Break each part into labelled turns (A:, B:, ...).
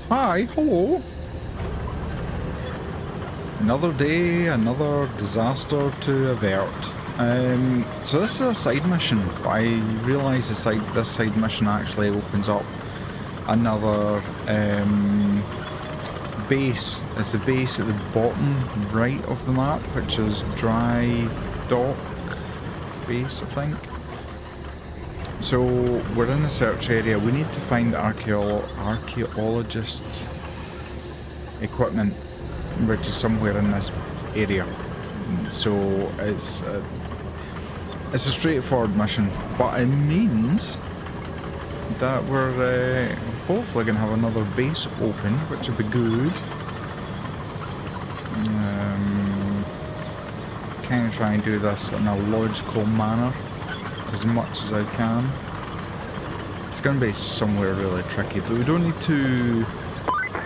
A: Hi, hello. Another day, another disaster to avert. So this is a side mission, but I realise this side mission actually opens up another base. It's the base at the bottom right of the map, which is Dry Dock Base, I think. So we're in the search area. We need to find archaeologist equipment, which is somewhere in this area. So it's a straightforward mission, but it means that we're hopefully going to have another base open, which would be good. Kind of try and do this in a logical manner as much as I can. It's going to be somewhere really tricky, but we don't need to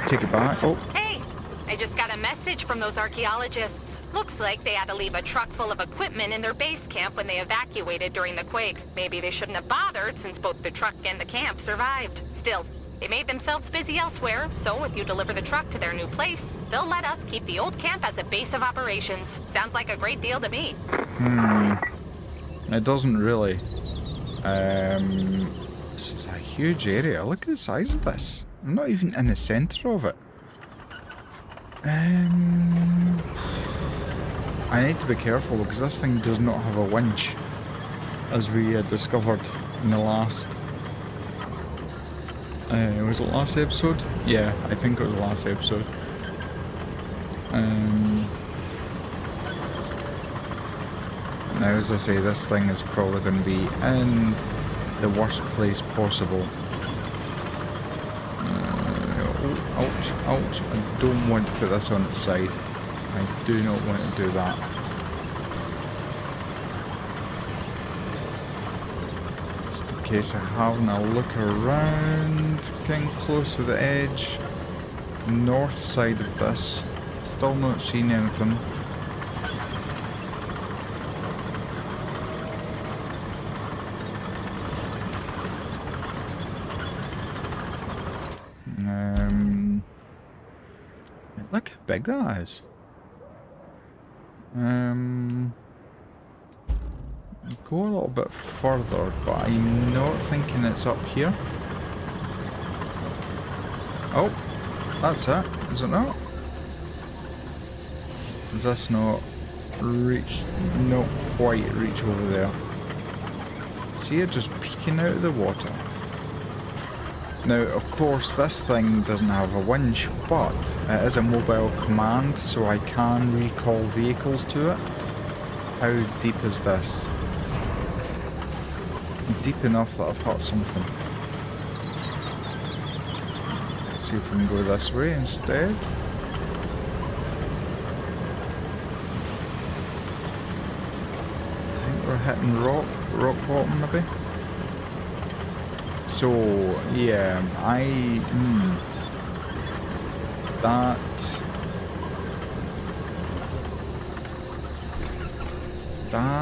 A: take it back. Oh.
B: Hey, I just got a message from those archaeologists. Looks like they had to leave a truck full of equipment in their base camp when they evacuated during the quake. Maybe they shouldn't have bothered since both the truck and the camp survived. Still, they made themselves busy elsewhere, so if you deliver the truck to their new place, they'll let us keep the old camp as a base of operations. Sounds like a great deal to me.
A: It doesn't really. This is a huge area. Look at the size of this. I'm not even in the centre of it. I need to be careful because this thing does not have a winch, as we discovered in the last... was it last episode? Yeah, I think it was the last episode. Now, as I say, this thing is probably going to be in the worst place possible. Ouch, ouch. I don't want to put this on its side. I do not want to do that. Just in case I'm having a look around, getting close to the edge. North side of this. Still not seeing anything. Look how big that is. Go a little bit further, but I'm not thinking it's up here. Oh, that's it. Is it not? Does this not reach? Not quite reach over there. See it just peeking out of the water. Now, of course, this thing doesn't have a winch, but it is a mobile command, so I can recall vehicles to it. How deep is this? Deep enough that I've hit something. Let's see if we can go this way instead. I think we're hitting rock bottom maybe. So, yeah, that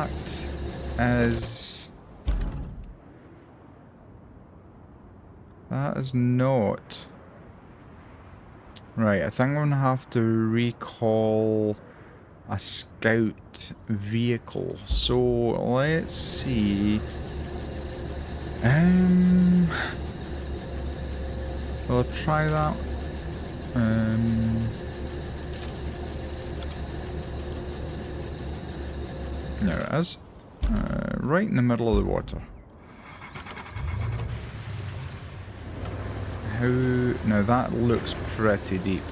A: is not right. I think I'm gonna have to recall a scout vehicle. So let's see. I'll try that. There it is. Right in the middle of the water. Now that looks pretty deep.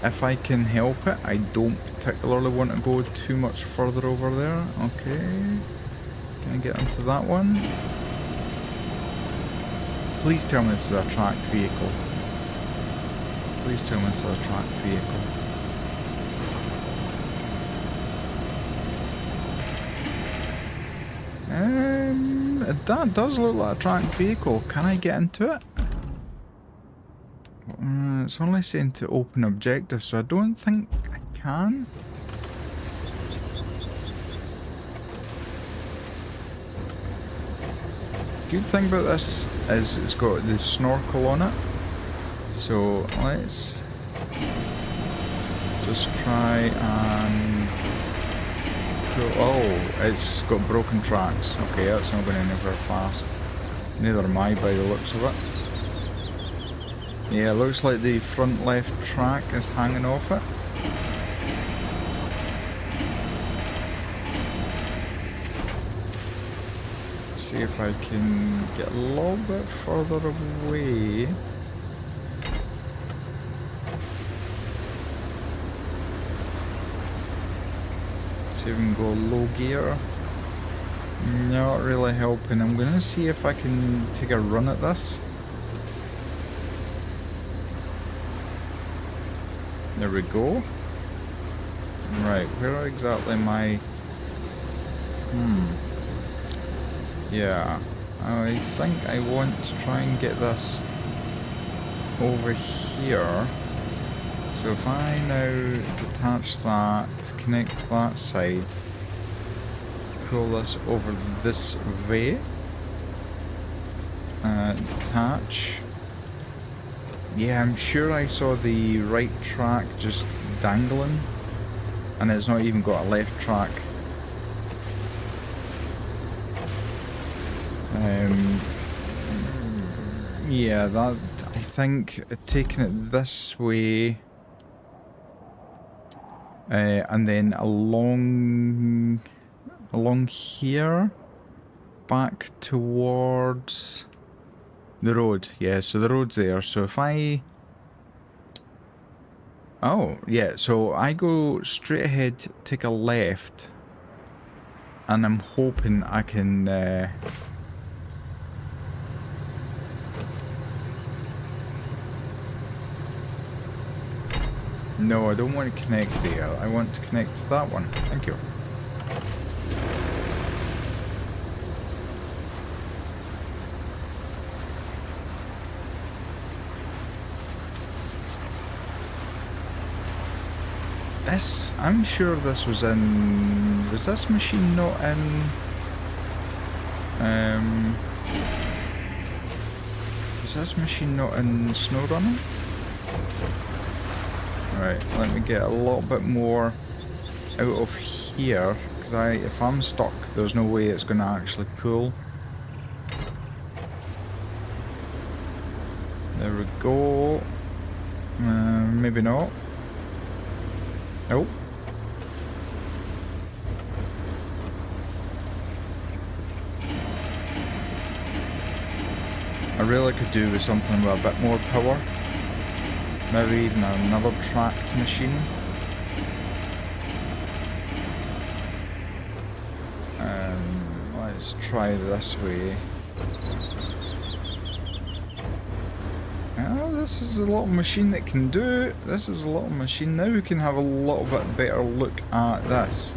A: If I can help it, I don't particularly want to go too much further over there. Okay. Can I get into that one? Please tell me this is a tracked vehicle. Please tell me this is a tracked vehicle. That does look like a tracked vehicle. Can I get into it? It's only saying to open objective, so I don't think I can. Good thing about this is it's got the snorkel on it, So let's just try and go. Oh, it's got broken tracks. Okay, that's not going anywhere fast. Neither am I by the looks of it. Yeah, it looks like the front left track is hanging off it. See if I can get a little bit further away. See if we can go low gear. Not really helping. I'm gonna see if I can take a run at this. There we go. Right, where exactly am I? Yeah, I think I want to try and get this over here. So if I now detach that, connect that side, pull this over this way, detach. Yeah, I'm sure I saw the right track just dangling, and it's not even got a left track. Yeah, that, I think taking it this way, and then along here, back towards the road. Yeah, so the road's there. So if I... Oh, yeah, so I go straight ahead, take a left, and I'm hoping I can... No, I don't want to connect there. I want to connect to that one. Thank you. This, I'm sure this was in... Was this machine not in... Was this machine not in SnowRunner? Right, let me get a little bit more out of here, because if I'm stuck, there's no way it's going to actually pull. There we go. Maybe not. Nope. I really could do with something with a bit more power. Maybe even another tracked machine. Let's try this way. Oh, this is a little machine that can do it. This is a little machine. Now we can have a little bit better look at this.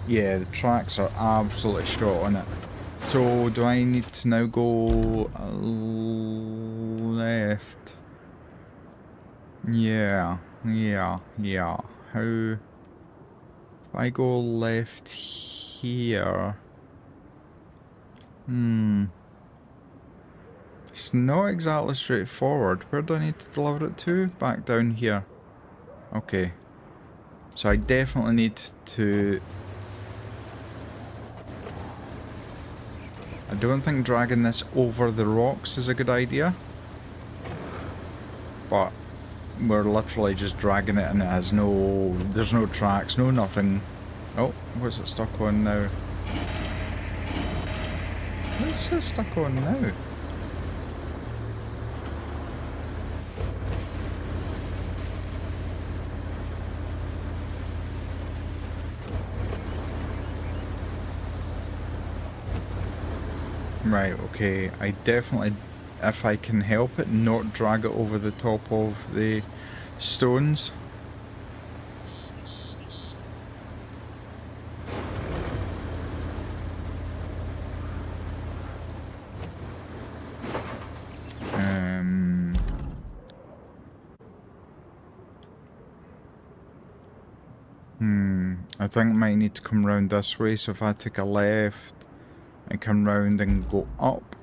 A: Yeah, the tracks are absolutely shot on it. So, do I need to now go left? Yeah. How... If I go left here... It's not exactly straightforward. Where do I need to deliver it to? Back down here. Okay. So I definitely need to... I don't think dragging this over the rocks is a good idea. But we're literally just dragging it and it has no... There's no tracks, no nothing. Oh, what's it stuck on now? What's it stuck on now? Right, okay, I definitely, if I can help it, not drag it over the top of the stones. I think I might need to come round this way, so if I take a left and come round and go up.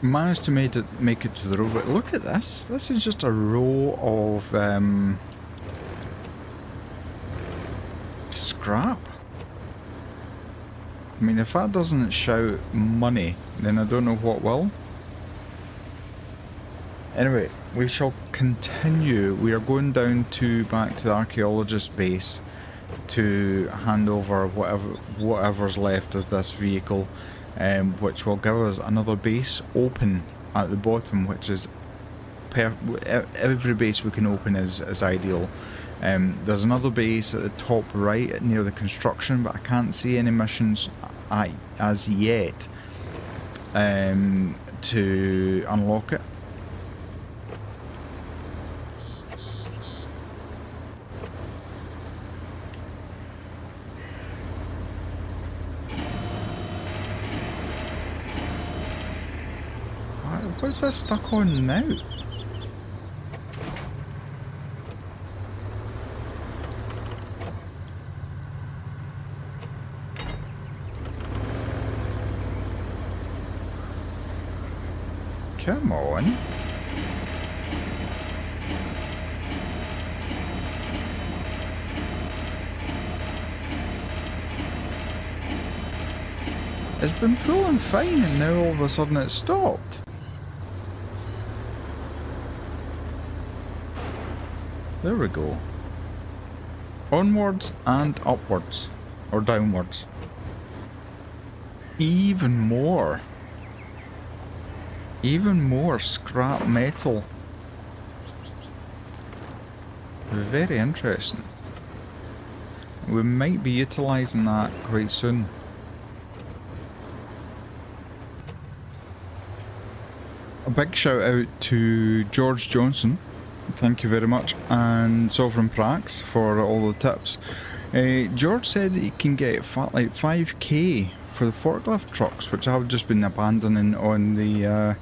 A: Managed to make it to the road, but look at this. This is just a row of scrap. I mean, if that doesn't shout money, then I don't know what will. Anyway, we shall continue. We are going down back to the archaeologist base to hand over whatever's left of this vehicle, which will give us another base open at the bottom, which is every base we can open is ideal. There's another base at the top right near the construction, but I can't see any missions as yet to unlock it. What's this stuck on now? Come on. It's been pulling fine and now all of a sudden it's stopped. There we go. Onwards and upwards. Or downwards. Even more. Even more scrap metal. Very interesting. We might be utilising that quite soon. A big shout out to George Johnson. Thank you very much, and Sovereign Prax for all the tips. George said that he can get like 5k for the forklift trucks, which I've just been abandoning on the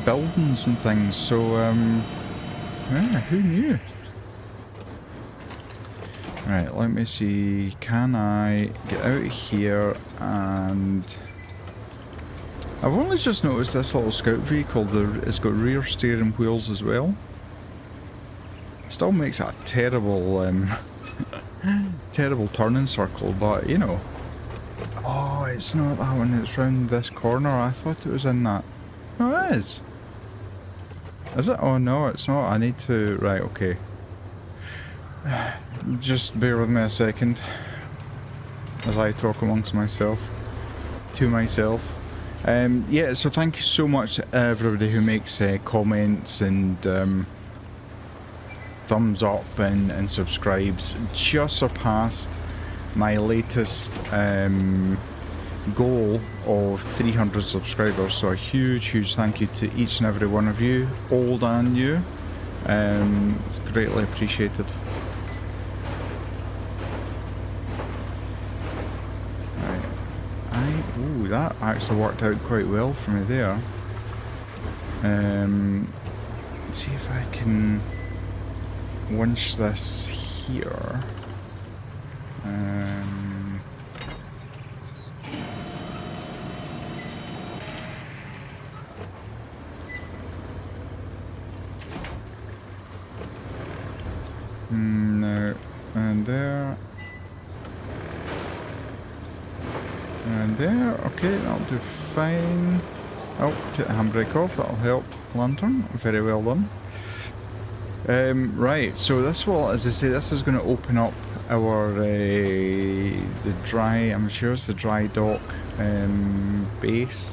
A: buildings and things, so yeah, who knew? Right, let me see, can I get out of here? And I've only just noticed this little scout vehicle, it's got rear steering wheels as well. Still makes a terrible, terrible turning circle, but you know. Oh, it's not that one, it's round this corner. I thought it was in that. No, it is. Is it? Oh no, it's not. I need to... Right, okay. Just bear with me a second as I talk amongst myself. To myself. Yeah, so thank you so much to everybody who makes comments and... thumbs up and subscribes. Just surpassed my latest goal of 300 subscribers, so a huge thank you to each and every one of you, old and new. It's greatly appreciated. Right. Ooh, that actually worked out quite well for me there. Let's see if I can winch this here. No, and there. And there, okay, that'll do fine. Oh, take the handbrake off, that'll help. Lantern, very well done. Right, so this will, as I say, this is going to open up our, the dry, I'm sure it's the dry dock base.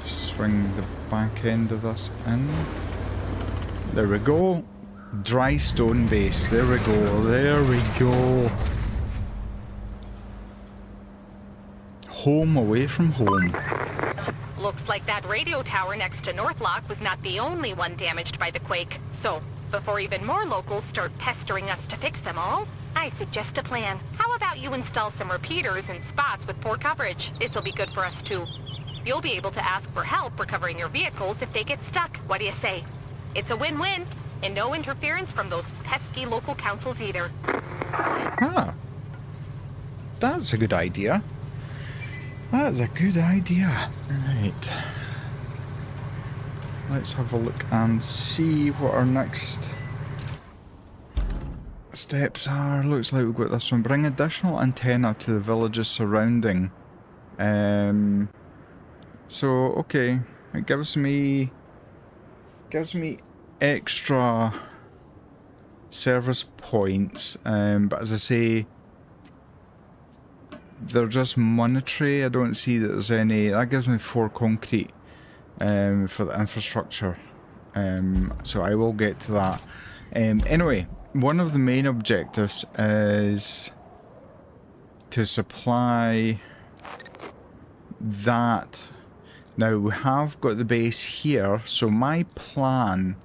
A: Swing the back end of this in. There we go. Dry stone base, there we go, there we go. Home away from home.
B: Looks like that radio tower next to Northlock was not the only one damaged by the quake. So, before even more locals start pestering us to fix them all, I suggest a plan. How about you install some repeaters in spots with poor coverage? This'll be good for us too. You'll be able to ask for help recovering your vehicles if they get stuck. What do you say? It's a win-win. And no interference from those pesky local councils either.
A: Ah, that's a good idea. That's a good idea. Right. Let's have a look and see what our next steps are. Looks like we've got this one. Bring additional antenna to the villages surrounding. So okay, it gives me extra service points, but as I say, they're just monetary. I don't see that there's any. That gives me 4 concrete for the infrastructure, so I will get to that. Anyway, one of the main objectives is to supply that. Now we have got the base here, so my plan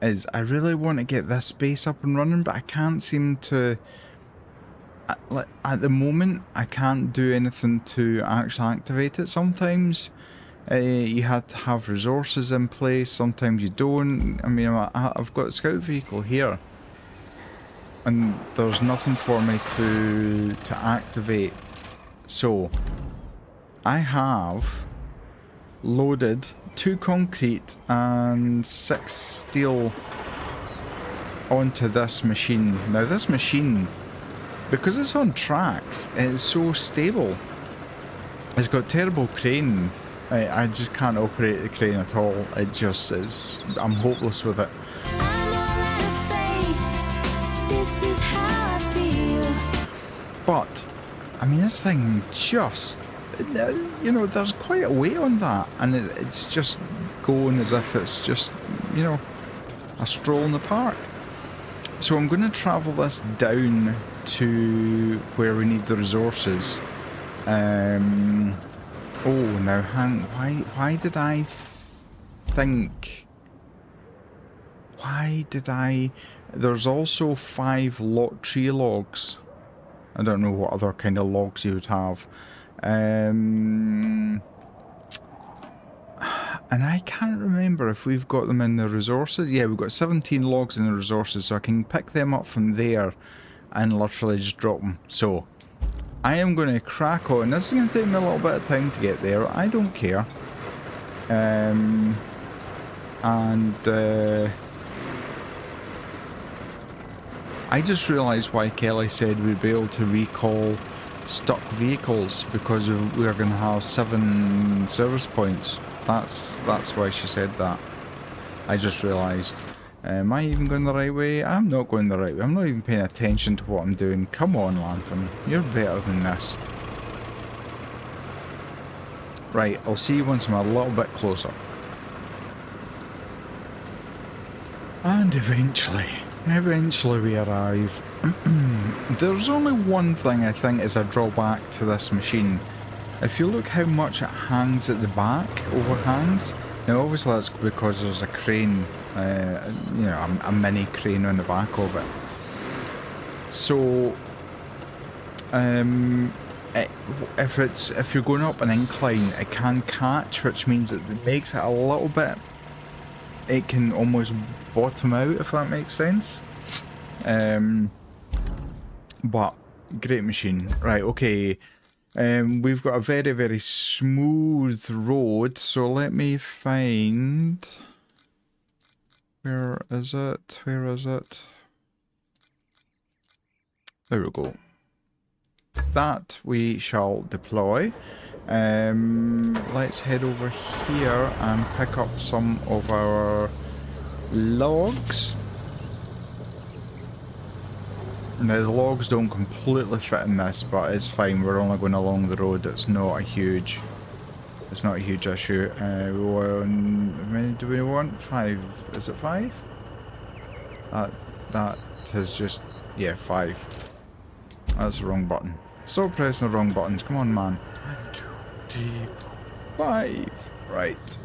A: is I really want to get this base up and running, but I can't seem to. At the moment, I can't do anything to actually activate it. Sometimes you had to have resources in place, sometimes you don't. I mean, I've got a scout vehicle here, and there's nothing for me to activate. So I have loaded 2 concrete and 6 steel onto this machine. Now this machine, because it's on tracks, it's so stable. It's got terrible crane. I just can't operate the crane at all. It just is. I'm hopeless with it. But I mean, this thing just, you know, there's quite a weight on that, and it's just going as if it's just, you know, a stroll in the park. So I'm going to travel this down to where we need the resources. Oh, now why did I think? Why did I? There's also 5 tree logs. I don't know what other kind of logs you would have. And I can't remember if we've got them in the resources. Yeah, we've got 17 logs in the resources, so I can pick them up from there and literally just drop them. So I am going to crack on. This is going to take me a little bit of time to get there. I don't care. I just realised why Kelly said we'd be able to recall stuck vehicles, because we're going to have 7 service points. That's why she said that. I just realised. Am I even going the right way? I'm not going the right way. I'm not even paying attention to what I'm doing. Come on, Lantern. You're better than this. Right, I'll see you once I'm a little bit closer. And eventually we arrive. There's only one thing I think is a drawback to this machine. If you look how much it hangs at the back, overhangs. Now obviously that's because there's a crane, you know, a mini crane on the back of it. So, if you're going up an incline, it can catch, which means it makes it a little bit. It can almost bottom out, if that makes sense. But great machine. Right, okay. We've got a very, very smooth road, so let me find... Where is it? Where is it? There we go. That we shall deploy. Let's head over here and pick up some of our logs. Now the logs don't completely fit in this, but it's fine. We're only going along the road. It's not a huge issue. How many do we want? 5. Is it 5? That is just, yeah, 5. That's the wrong button. Stop pressing the wrong buttons. Come on, man. 1, 2, 3, 4, 5. Right.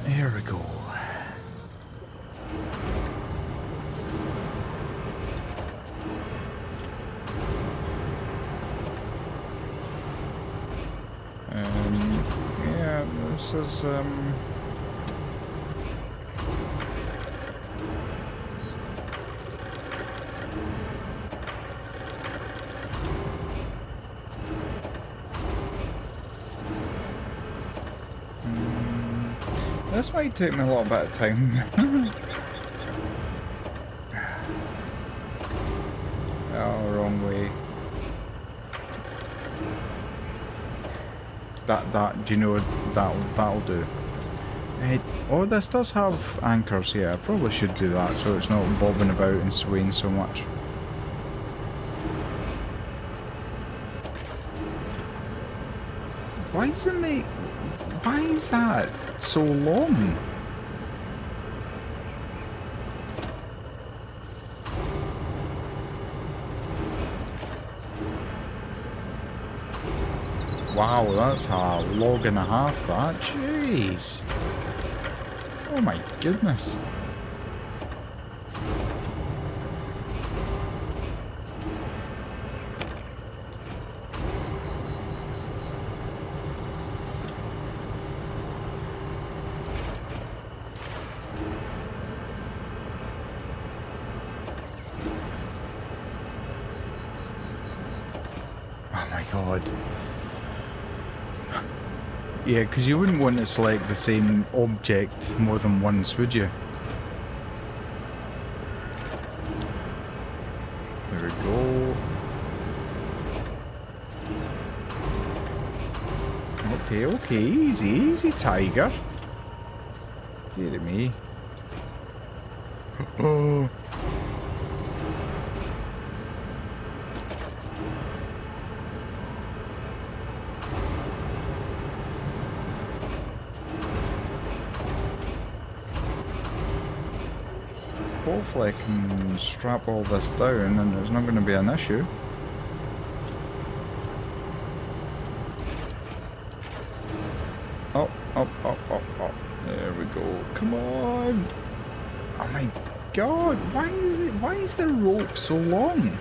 A: Here we go. Yeah, this is this might take me a little bit of time. Oh, wrong way. Do you know, that'll do. Oh, this does have anchors, yeah, I probably should do that so it's not bobbing about and swaying so much. Why is that so long? Wow, that's a log and a half, that. Jeez. Oh my goodness. Oh my god. Yeah, because you wouldn't want to select the same object more than once, would you? There we go. Okay, okay, easy, tiger. Dear me. Oh. Hopefully I can strap all this down and there's not going to be an issue. Up. There we go. Come on. Oh my god, why is the rope so long?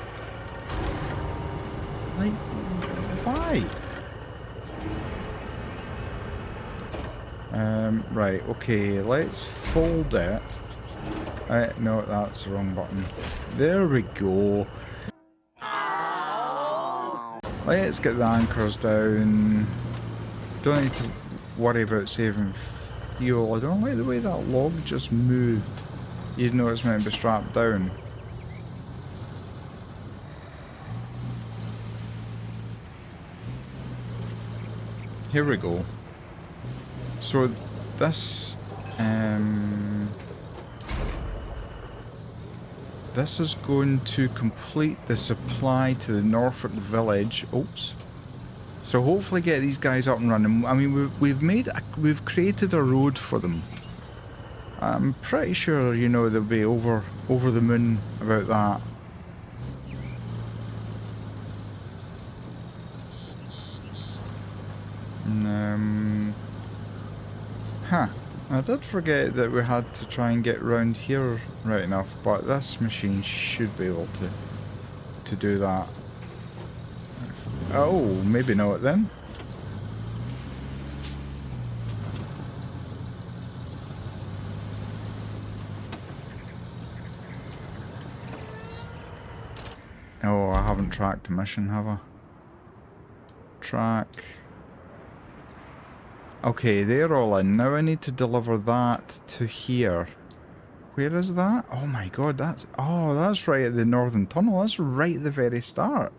A: Like, why? Right, okay, let's fold it. No, that's the wrong button. There we go. Let's get the anchors down. Don't need to worry about saving fuel. I don't like the way that log just moved. Even though it's meant to be strapped down. Here we go. So this this is going to complete the supply to the Norfolk village. Oops. So hopefully get these guys up and running. I mean, we've created a road for them. I'm pretty sure, you know, they'll be over the moon about that. I did forget that we had to try and get round here right enough, but this machine should be able to do that. Oh, maybe not then. Oh, I haven't tracked the mission, have I? Track. Okay, they're all in. Now I need to deliver that to here. Where is that? Oh my god, that's right at the northern tunnel. That's right at the very start.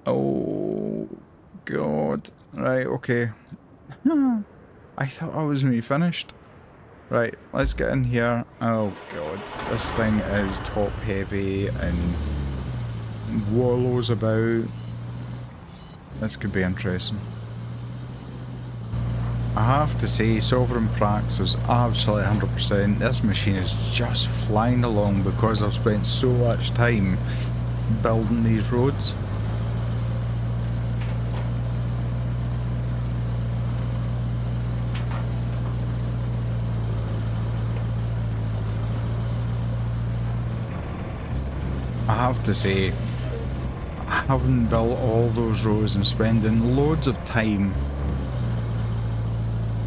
A: Oh god. Right, okay. I thought I was me finished. Right, let's get in here. Oh god, this thing is top heavy and wallows about. This could be interesting. I have to say, Sovereign Prax is absolutely 100%. This machine is just flying along because I've spent so much time building these roads. I have to say, having built all those roads and spending loads of time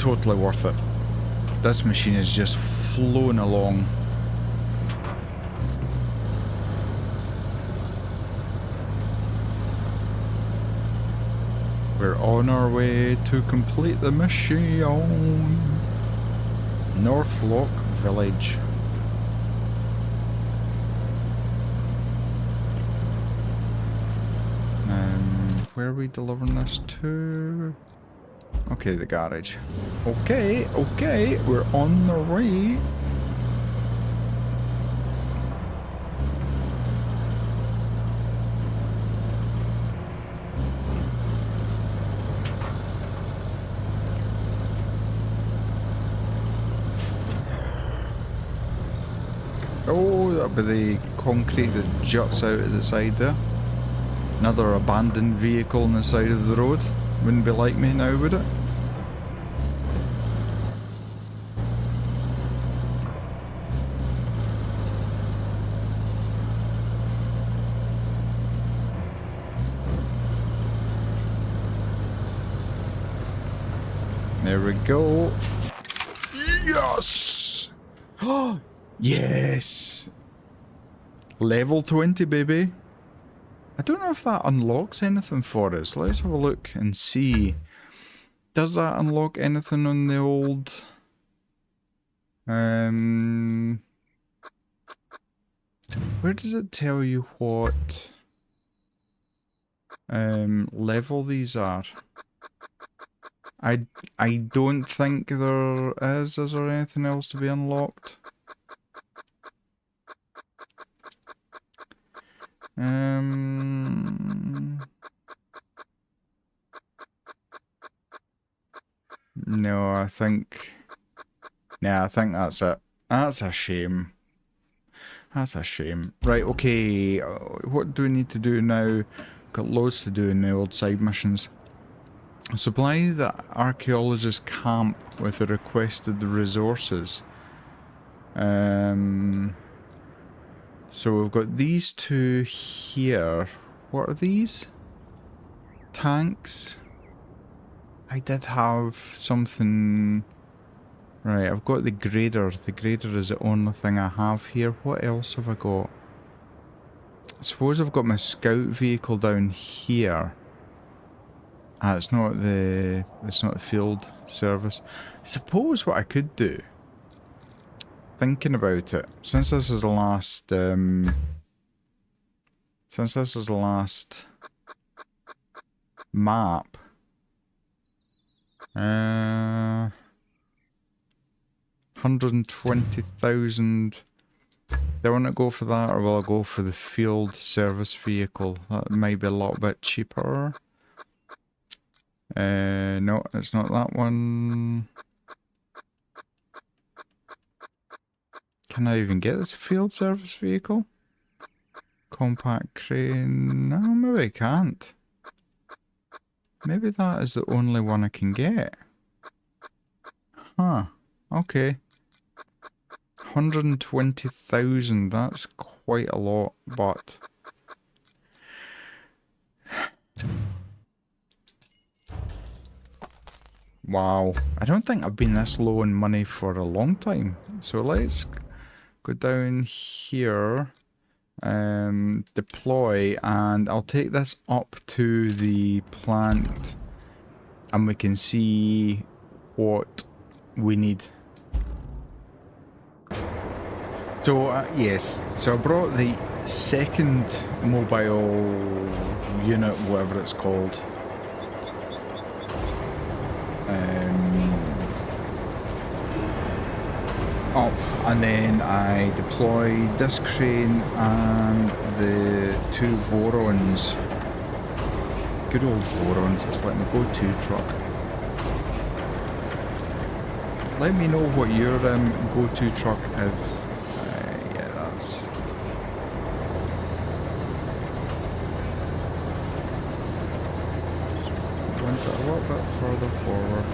A: totally worth it. This machine is just flowing along. We're on our way to complete the mission. Northlock Village. Where are we delivering this to? Okay, the garage. Okay, okay, we're on the way. Oh, that'll be the concrete that juts out at the side there. Another abandoned vehicle on the side of the road. Wouldn't be like me now, would it? There we go. Yes! Oh, yes! Level 20, baby. I don't know if that unlocks anything for us. Let's have a look and see. Does that unlock anything on the old... Where does it tell you what level these are? I don't think there is. Is there anything else to be unlocked? No, I think... Nah, I think that's it. That's a shame. That's a shame. Right, okay. What do we need to do now? Got loads to do in the old side missions. Supply the archaeologist camp with the requested resources. So we've got these two here. What are these? Tanks? I did have something... Right, I've got the grader. The grader is the only thing I have here. What else have I got? I suppose I've got my scout vehicle down here. Ah, it's not the field service. I suppose what I could do, thinking about it, since this is the last map, 120,000. Do I want to go for that, or will I go for the field service vehicle? That might be a little bit cheaper. No, it's not that one. Can I even get this field service vehicle? Compact crane. No, maybe I can't. Maybe that is the only one I can get. Huh. Okay. 120,000. That's quite a lot, but... Wow. I don't think I've been this low on money for a long time. So let's go down here. Deploy, and I'll take this up to the plant and we can see what we need. So yes, so I brought the second mobile unit, whatever it's called, up, and then I deployed this crane and the two Vorons. Good old Vorons, it's like my go-to truck. Let me know what your go-to truck is. Yeah, that's... Went it a little bit further forward.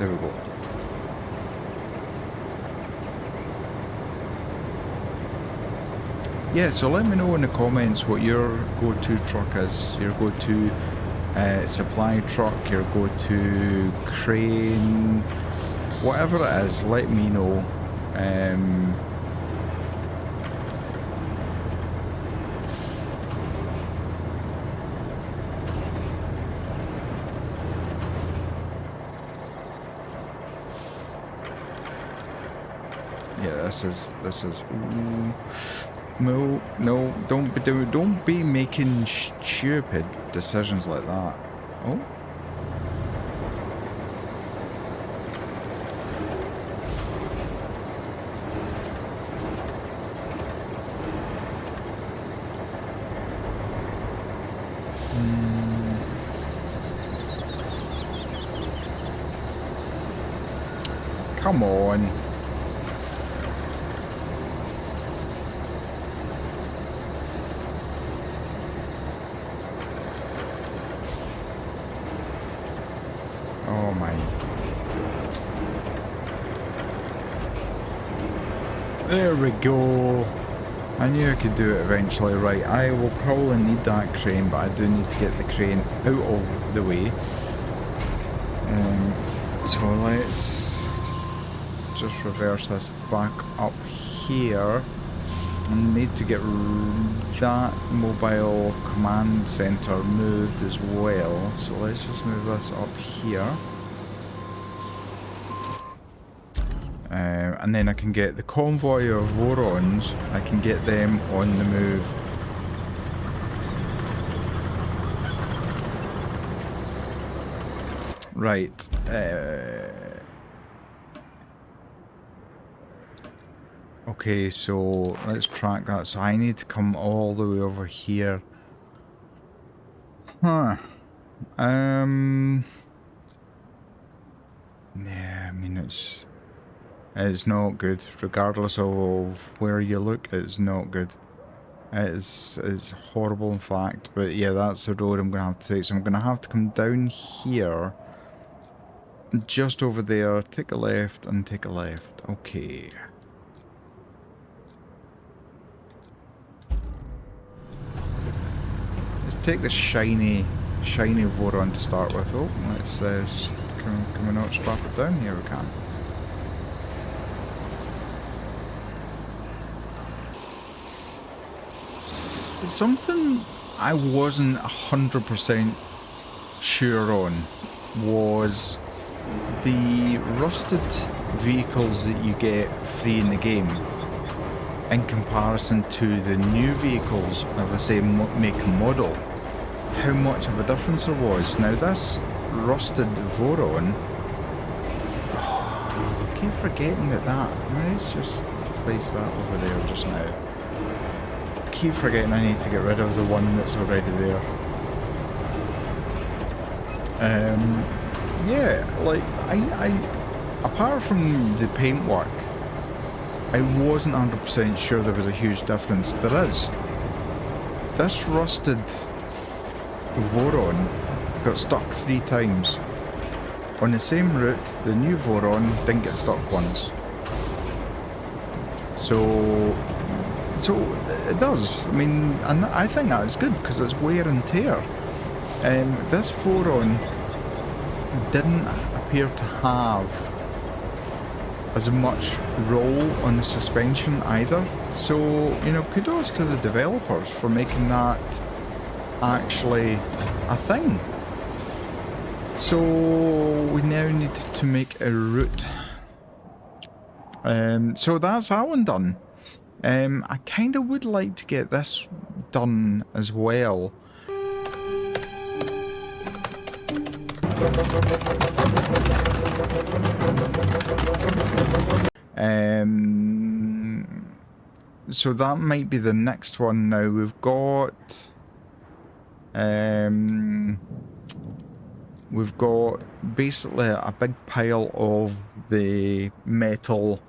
A: There we go. Yeah, so let me know in the comments what your go-to truck is. Your go-to supply truck, your go-to crane, whatever it is, let me know. Yeah, this is. Ooh. No, don't be making stupid decisions like that. Oh. Come on. Oh my. There we go. I knew I could do it eventually. Right, I will probably need that crane, but I do need to get the crane out of the way. So let's just reverse this back up here. I need to get that mobile command center moved as well. So let's just move this up here. And then I can get the convoy of Vorons, I can get them on the move. Right. Okay, so let's track that. So I need to come all the way over here. Huh. Yeah, I mean it's not good. Regardless of where you look, it's not good. It's horrible in fact. But yeah, that's the road I'm gonna have to take. So I'm gonna have to come down here. Just over there, take a left and take a left. Okay. Let's take this shiny Voron to start with. Oh, let's can we not strap it down? Here we can. Something I wasn't 100% sure on was the rusted vehicles that you get free in the game in comparison to the new vehicles of the same make and model. How much of a difference there was. Now this rusted Voron, I keep forgetting that. Let's just place that over there just now. I keep forgetting I need to get rid of the one that's already there. Yeah, like I apart from the paintwork, I wasn't 100% sure there was a huge difference. There is. This rusted Voron got stuck 3 times. On the same route, the new Voron didn't get stuck once. So it does. I mean, and I think that is good because it's wear and tear. This Voron didn't appear to have as much roll on the suspension either. So, you know, kudos to the developers for making that actually a thing. So we now need to make a route. So that's that one done. I kind of would like to get this done as well. So that might be the next one now. We've got basically a big pile of the metal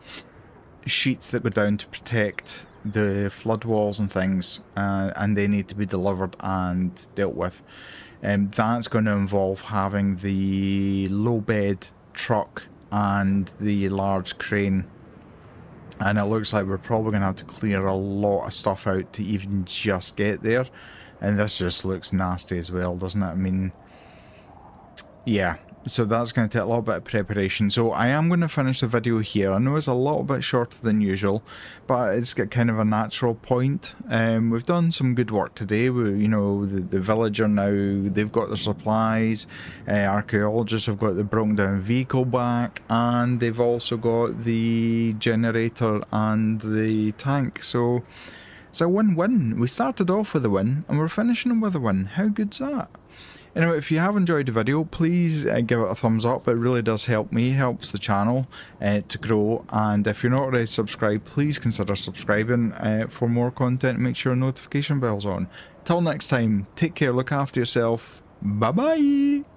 A: sheets that go down to protect the flood walls and things, and they need to be delivered and dealt with. That's going to involve having the low bed truck and the large crane. And it looks like we're probably going to have to clear a lot of stuff out to even just get there. And this just looks nasty as well, doesn't it? I mean, yeah. So that's going to take a little bit of preparation. So I am going to finish the video here. I know it's a little bit shorter than usual, but it's got kind of a natural point. We've done some good work today. You know, the villager now, they've got their supplies. Archaeologists have got the broken down vehicle back, and they've also got the generator and the tank. So it's a win-win. We started off with a win, and we're finishing with a win. How good's that? Anyway, if you have enjoyed the video, please give it a thumbs up. It really does help me, helps the channel to grow. And if you're not already subscribed, please consider subscribing for more content and make sure notification bell's on. Till next time, take care, look after yourself. Bye-bye!